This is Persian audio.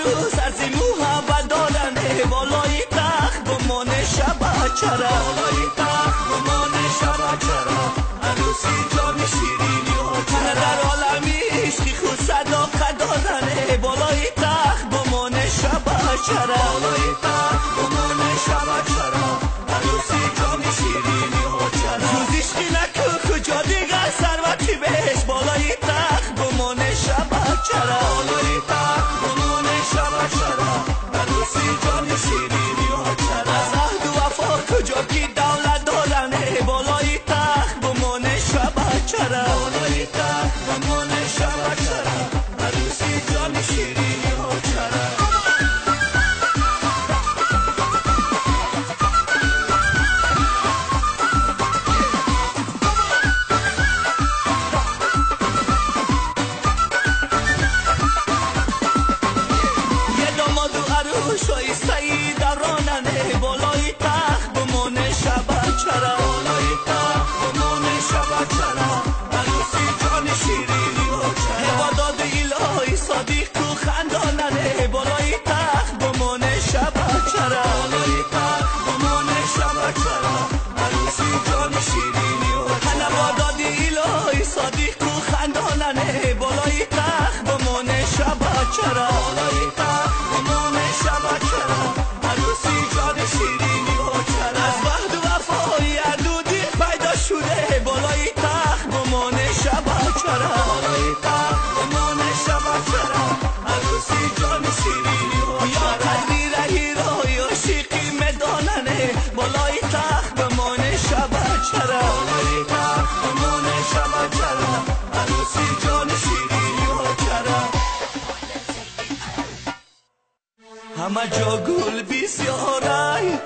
عروس ارزی محبت دارنه بالای تخت بمانه شب چرا بالای تخت بمانه شب چرا عروسی جان شیرینی ها چرا در عالمی عشقی خود صداقت دارنه بالای تخت بمانه شب چرا بالای تخت بمانه شب چرا عروسی جان شیرینی ها چرا جز عشقی نکو کجا دیگر ثروتی بهش بالای تخت بمانه شب چرا بالای تخت بمانه شب چرا عروسی جان شیرینی ها چرا از عهد و وفا کجا کی دولت دارنه بالای تخت بمانه شب چرا بالای تخت بمانه شب چرا عروسی جان شیرینی ها چرا شایسته‌ای در راننه بالای تخت بمانه شب چرا بالای تخت بمانه شب چرا عروسی جان شیرینی ها چرا عبادات الهی صادق تو خنداننه بالای تخت بمانه شب چرا بالای تخت بمانه شب چرا عروسی جان شیرینی ها چرا عبادات الهی صادق تو خنداننه بالای تخت بمانه شب چرا بالای تخت بمانه شب چرا عروسی جان شیرینی ها چرا از وحد و وفای عدودی پیدا شده بالای تخت بمانه شب چرا بالای تخت بمانه شب چرا عروسی جان شیرینی ها یا قدری رهی رای عاشقی مداننه بالای تخت بمانه شب چرا بالای تخت بمانه شب چرا عروسی جان شیرینی ها چرا همه جا گل بسیاره